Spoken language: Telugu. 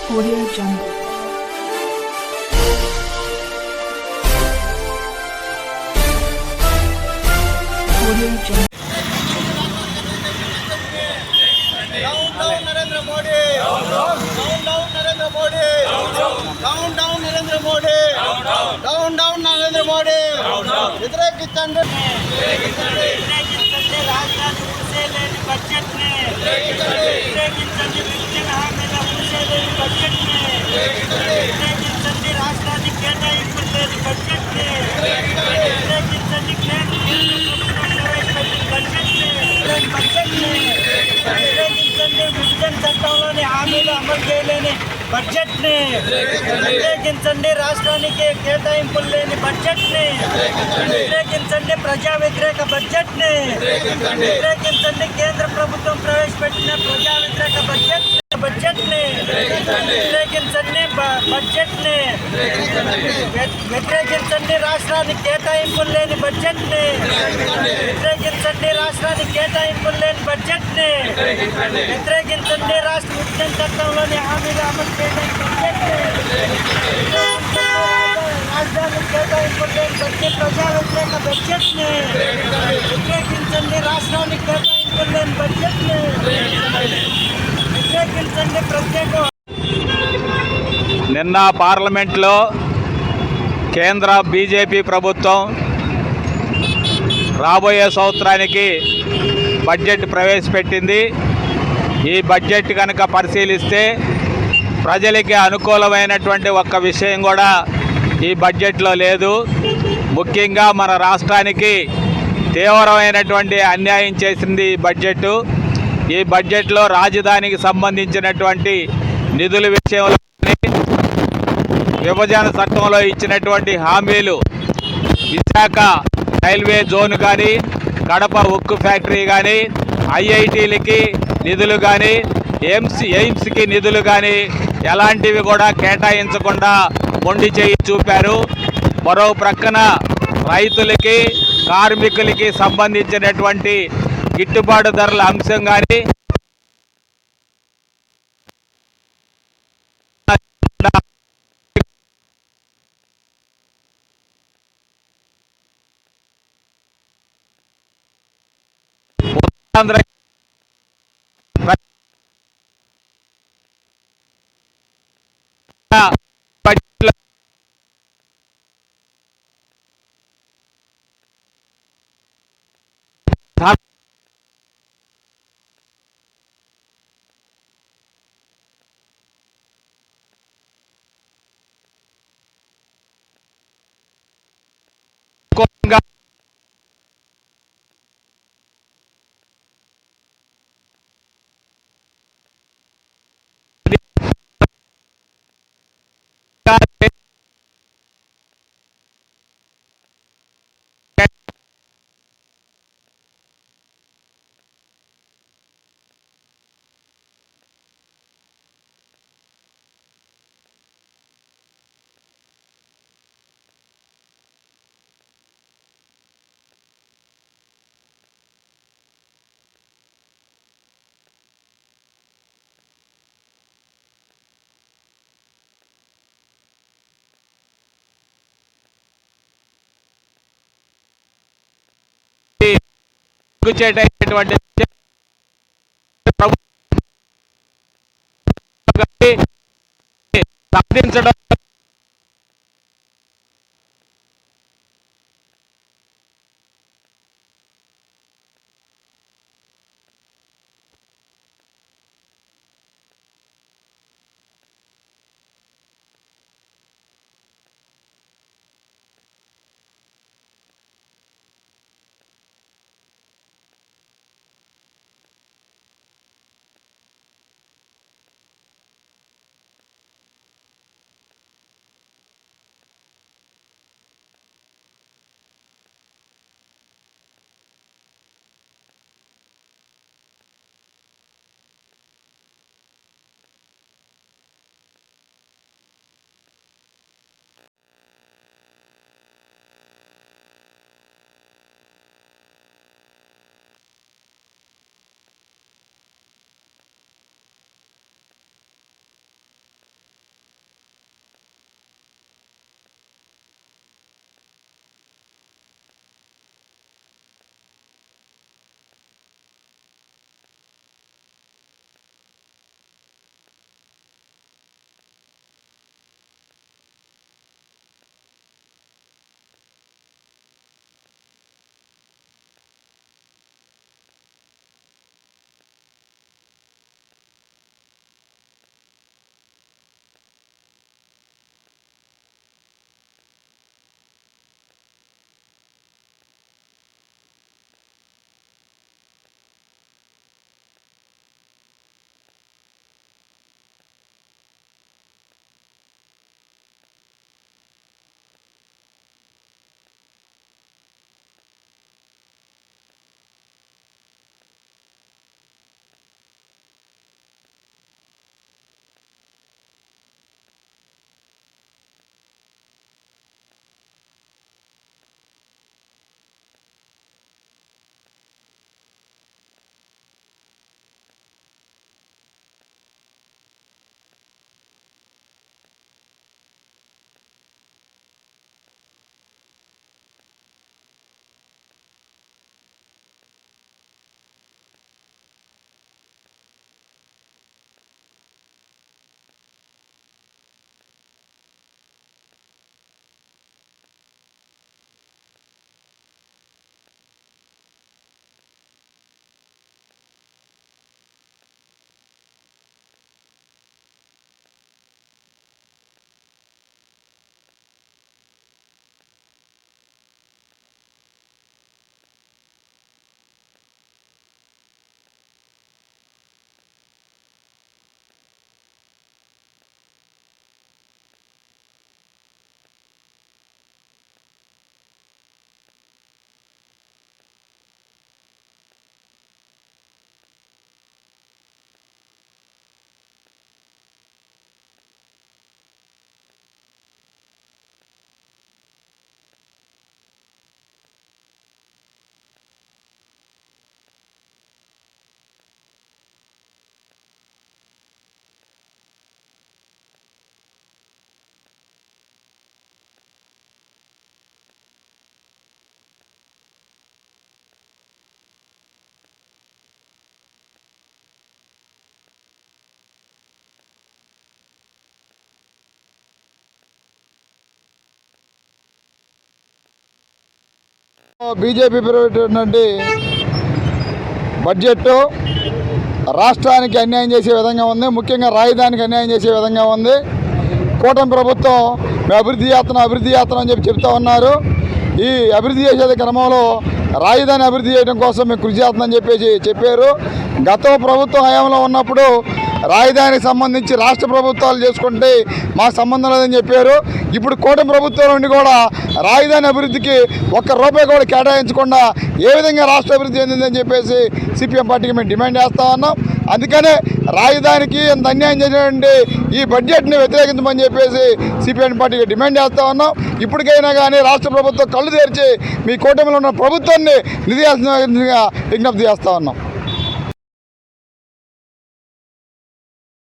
Audio Jungle. Audio Jungle. Down Narendra Modi. Down Narendra Modi. Down Narendra Modi. Down Narendra Modi. వ్యతిరేకించండి రాజధాని ఊసేలేని బడ్జెట్ని వ్యతిరేకించండి విద్యన హామీల ఊసేలేని బడ్జెట్ని వ్యతిరేకించండి రాష్ట్రానికి కేటాయింపులు లేని బడ్జెట్ని వ్యతిరేకించండి కేంద్ర బడ్జెట్ని వ్యతిరేకించండి విభజన చట్టంలోని హామీలు అమలు చేయలేని బడ్జెట్ని వ్యతిరేకించండి రాష్ట్రానికి కేటాయింపులు లేని బడ్జెట్ని వ్యతిరేకించండి ప్రజా వ్యతిరేక బడ్జెట్ని వ్యతిరేకించండి కేంద్ర ప్రభుత్వం ప్రవేశపెట్టిన ప్రజా వ్యతిరేక బడ్జెట్ని వ్యతిరేకించండి బడ్జెట్ని వ్యతిరేకించండి రాష్ట్రానికి కేటాయింపులు లేని బడ్జెట్ని వ్యతిరేకించండి రాష్ట్రానికి కేటాయింపులు లేని బడ్జెట్ని వ్యతిరేకించండి రాష్ట్ర విభజన చట్టంలోని హామీలు అమలు చేయలేని బడ్జెట్ని రాజధానికి కేటాయింపులు లేని బడ్జెట్ ప్రజా వ్యతిరేక బడ్జెట్ని వ్యతిరేకించండి రాష్ట్రానికి కేటాయింపులు లేని బడ్జెట్ని వ్యతిరేకించండి ప్రత్యేక. నిన్న పార్లమెంట్లో కేంద్ర బీజేపీ ప్రభుత్వం రాబోయే సంవత్సరానికి బడ్జెట్ ప్రవేశపెట్టింది. ఈ బడ్జెట్ కనుక పరిశీలిస్తే ప్రజలకి అనుకూలమైనటువంటి ఒక్క విషయం కూడా ఈ బడ్జెట్లో లేదు. ముఖ్యంగా మన రాష్ట్రానికి తీవ్రమైనటువంటి అన్యాయం చేసింది ఈ బడ్జెట్. ఈ బడ్జెట్లో రాజధానికి సంబంధించినటువంటి నిధుల విషయంలో విభజన చట్టంలో ఇచ్చినటువంటి హామీలు, విశాఖ రైల్వే జోన్ కానీ, కడప ఉక్కు ఫ్యాక్టరీ కానీ, ఐఐటీలకి నిధులు కానీ, ఎయిమ్స్కి నిధులు కానీ ఎలాంటివి కూడా కేటాయించకుండా మొండి చేయి చూపారు. మరో ప్రక్కన రైతులకి, కార్మికులకి సంబంధించినటువంటి గిట్టుబాటు ధరల అంశం కానీ చేటటువంటి సాధించడం బీజేపీ ప్రవేశపెట్టినటువంటి బడ్జెట్ రాష్ట్రానికి అన్యాయం చేసే విధంగా ఉంది, ముఖ్యంగా రాజధానికి అన్యాయం చేసే విధంగా ఉంది. కూటమి ప్రభుత్వం మేము అభివృద్ధి చేస్తున్నాం అని చెప్తా ఉన్నారు. ఈ అభివృద్ధి చేసే క్రమంలో రాజధాని అభివృద్ధి చేయడం కోసం మేము కృషి చేస్తున్నామని చెప్పారు. గత ప్రభుత్వం హయాంలో ఉన్నప్పుడు రాజధానికి సంబంధించి రాష్ట్ర ప్రభుత్వాలు చేసుకుంటే మాకు సంబంధం లేదని చెప్పారు. ఇప్పుడు కూటమి ప్రభుత్వం నుండి కూడా రాజధాని అభివృద్ధికి ₹1 కూడా కేటాయించకుండా ఏ విధంగా రాష్ట్ర అభివృద్ధి చెందిందని చెప్పేసి సిపిఎం పార్టీకి మేము డిమాండ్ చేస్తూ ఉన్నాం. అందుకనే రాజధానికి ఎంత అన్యాయం చేసినటువంటి ఈ బడ్జెట్ని వ్యతిరేకించమని చెప్పేసి సిపిఎం పార్టీకి డిమాండ్ చేస్తూ ఉన్నాం. ఇప్పటికైనా కానీ రాష్ట్ర ప్రభుత్వం కళ్ళు తెరిచి మీ కూటమిలో ఉన్న ప్రభుత్వాన్ని నిధి విజ్ఞప్తి చేస్తూ ఉన్నాం.